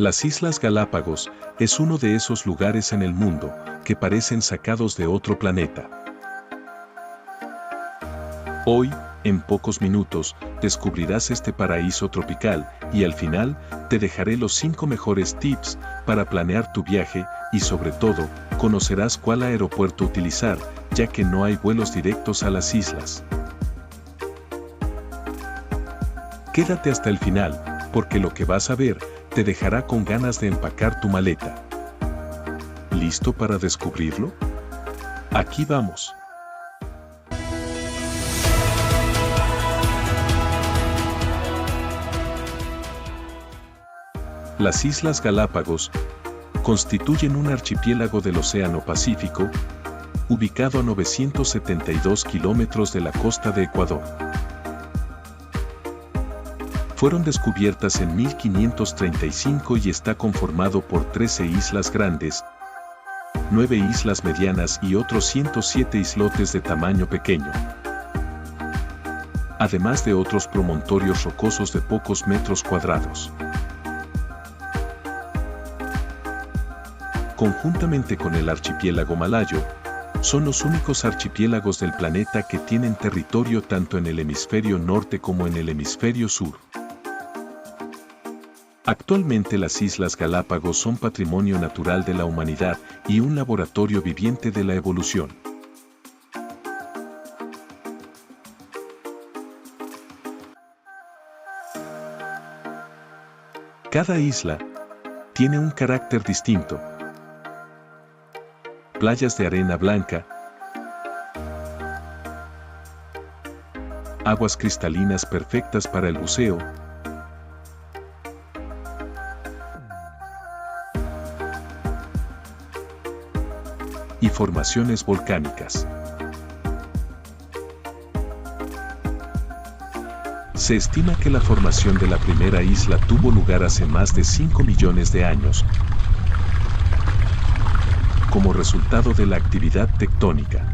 Las Islas Galápagos es uno de esos lugares en el mundo que parecen sacados de otro planeta. Hoy, en pocos minutos, descubrirás este paraíso tropical y al final te dejaré los 5 mejores tips para planear tu viaje y sobre todo, conocerás cuál aeropuerto utilizar, ya que no hay vuelos directos a las islas. Quédate hasta el final, porque lo que vas a ver te dejará con ganas de empacar tu maleta. ¿Listo para descubrirlo? Aquí vamos. Las Islas Galápagos constituyen un archipiélago del Océano Pacífico, ubicado a 972 kilómetros de la costa de Ecuador. Fueron descubiertas en 1535 y está conformado por 13 islas grandes, 9 islas medianas y otros 107 islotes de tamaño pequeño, además de otros promontorios rocosos de pocos metros cuadrados. Conjuntamente con el archipiélago malayo, son los únicos archipiélagos del planeta que tienen territorio tanto en el hemisferio norte como en el hemisferio sur. Actualmente las Islas Galápagos son patrimonio natural de la humanidad y un laboratorio viviente de la evolución. Cada isla tiene un carácter distinto. Playas de arena blanca, aguas cristalinas perfectas para el buceo, y formaciones volcánicas. Se estima que la formación de la primera isla tuvo lugar hace más de 5 millones de años, como resultado de la actividad tectónica.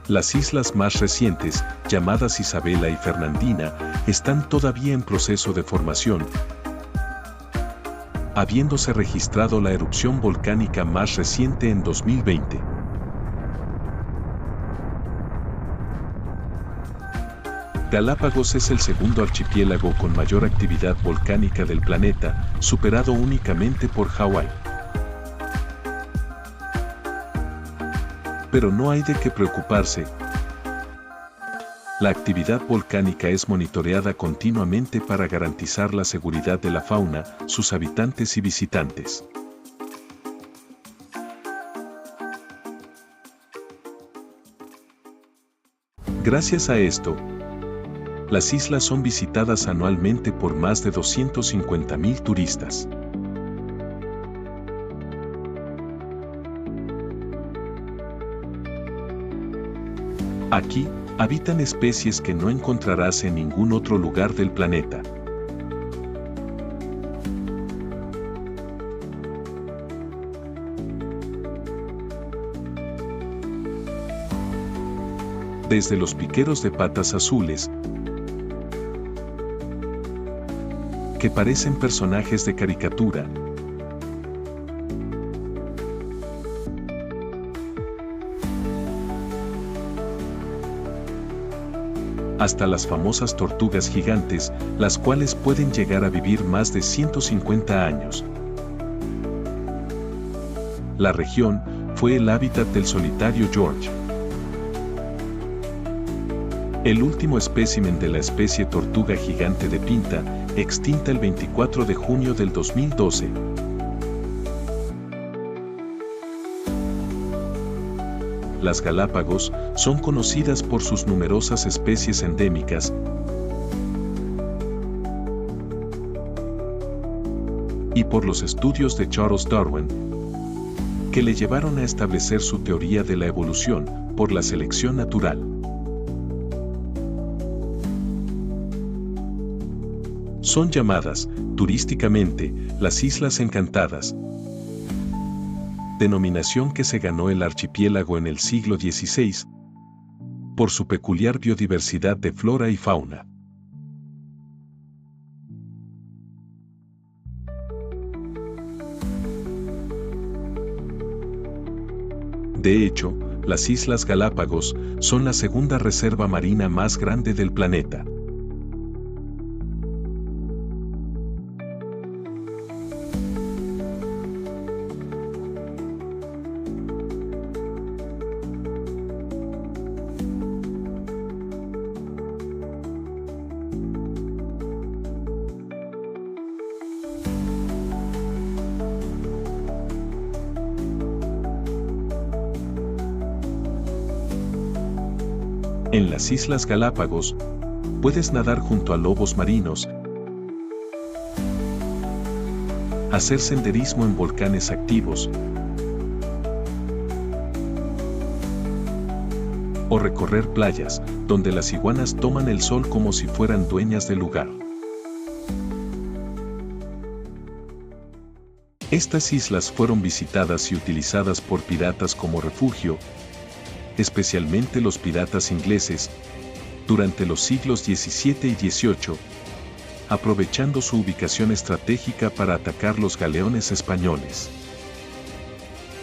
Las islas más recientes, llamadas Isabela y Fernandina, están todavía en proceso de formación, habiéndose registrado la erupción volcánica más reciente en 2020. Galápagos es el segundo archipiélago con mayor actividad volcánica del planeta, superado únicamente por Hawái. Pero no hay de qué preocuparse. La actividad volcánica es monitoreada continuamente para garantizar la seguridad de la fauna, sus habitantes y visitantes. Gracias a esto, las islas son visitadas anualmente por más de 250.000 turistas. Aquí, habitan especies que no encontrarás en ningún otro lugar del planeta. Desde los piqueros de patas azules, que parecen personajes de caricatura, hasta las famosas tortugas gigantes, las cuales pueden llegar a vivir más de 150 años. La región fue el hábitat del solitario George, el último espécimen de la especie tortuga gigante de Pinta, extinta el 24 de junio del 2012. Las Galápagos son conocidas por sus numerosas especies endémicas y por los estudios de Charles Darwin, que le llevaron a establecer su teoría de la evolución por la selección natural. Son llamadas, turísticamente, las Islas Encantadas, denominación que se ganó el archipiélago en el siglo XVI, por su peculiar biodiversidad de flora y fauna. De hecho, las Islas Galápagos son la segunda reserva marina más grande del planeta. En las Islas Galápagos, puedes nadar junto a lobos marinos, hacer senderismo en volcanes activos, o recorrer playas, donde las iguanas toman el sol como si fueran dueñas del lugar. Estas islas fueron visitadas y utilizadas por piratas como refugio, especialmente los piratas ingleses, durante los siglos XVII y XVIII, aprovechando su ubicación estratégica para atacar los galeones españoles.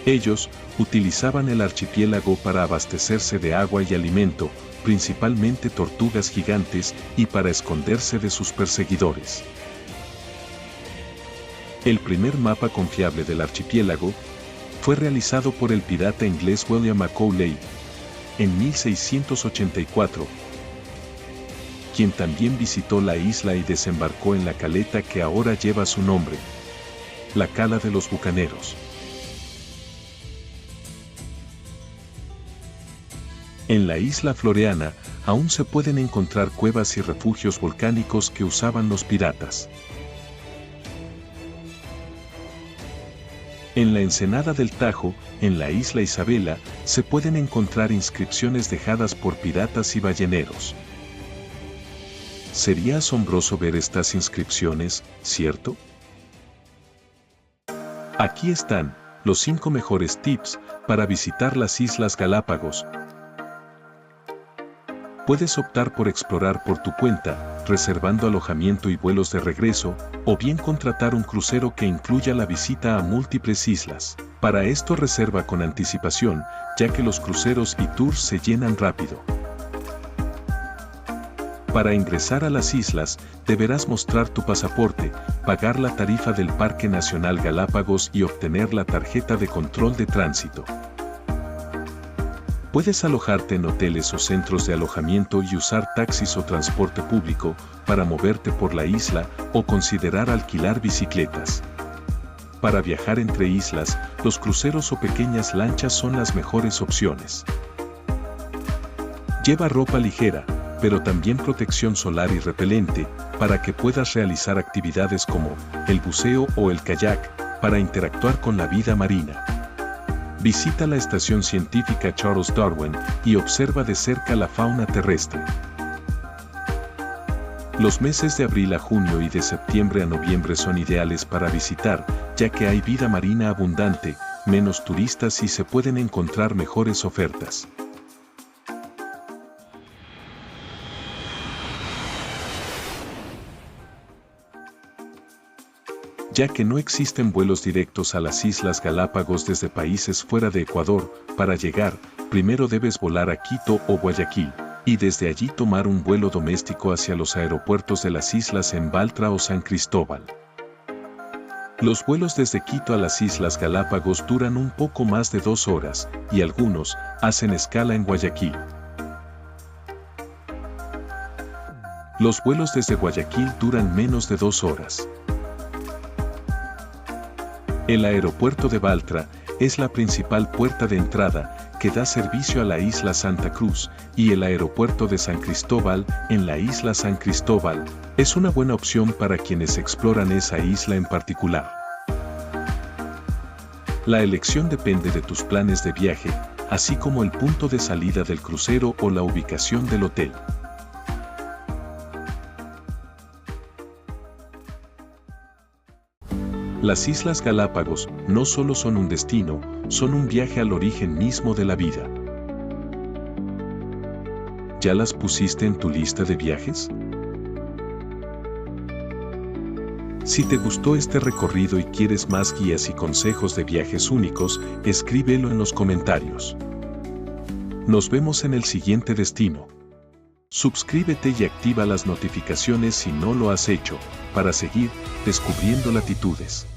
Ellos utilizaban el archipiélago para abastecerse de agua y alimento, principalmente tortugas gigantes, y para esconderse de sus perseguidores. El primer mapa confiable del archipiélago fue realizado por el pirata inglés William Macaulay en 1684, quien también visitó la isla y desembarcó en la caleta que ahora lleva su nombre, la Cala de los Bucaneros. En la isla Floreana aún se pueden encontrar cuevas y refugios volcánicos que usaban los piratas. En la ensenada del Tajo, en la isla Isabela, se pueden encontrar inscripciones dejadas por piratas y balleneros. Sería asombroso ver estas inscripciones, ¿cierto? Aquí están los 5 mejores tips para visitar las Islas Galápagos. Puedes optar por explorar por tu cuenta, reservando alojamiento y vuelos de regreso, o bien contratar un crucero que incluya la visita a múltiples islas. Para esto reserva con anticipación, ya que los cruceros y tours se llenan rápido. Para ingresar a las islas, deberás mostrar tu pasaporte, pagar la tarifa del Parque Nacional Galápagos y obtener la tarjeta de control de tránsito. Puedes alojarte en hoteles o centros de alojamiento y usar taxis o transporte público para moverte por la isla o considerar alquilar bicicletas. Para viajar entre islas, los cruceros o pequeñas lanchas son las mejores opciones. Lleva ropa ligera, pero también protección solar y repelente, para que puedas realizar actividades como el buceo o el kayak, para interactuar con la vida marina. Visita la estación científica Charles Darwin y observa de cerca la fauna terrestre. Los meses de abril a junio y de septiembre a noviembre son ideales para visitar, ya que hay vida marina abundante, menos turistas y se pueden encontrar mejores ofertas. Ya que no existen vuelos directos a las Islas Galápagos desde países fuera de Ecuador, para llegar, primero debes volar a Quito o Guayaquil, y desde allí tomar un vuelo doméstico hacia los aeropuertos de las islas en Baltra o San Cristóbal. Los vuelos desde Quito a las Islas Galápagos duran un poco más de 2 horas, y algunos hacen escala en Guayaquil. Los vuelos desde Guayaquil duran menos de 2 horas. El aeropuerto de Baltra es la principal puerta de entrada que da servicio a la isla Santa Cruz, y el aeropuerto de San Cristóbal, en la isla San Cristóbal, es una buena opción para quienes exploran esa isla en particular. La elección depende de tus planes de viaje, así como el punto de salida del crucero o la ubicación del hotel. Las Islas Galápagos no solo son un destino, son un viaje al origen mismo de la vida. ¿Ya las pusiste en tu lista de viajes? Si te gustó este recorrido y quieres más guías y consejos de viajes únicos, escríbelo en los comentarios. Nos vemos en el siguiente destino. Suscríbete y activa las notificaciones si no lo has hecho, para seguir descubriendo latitudes.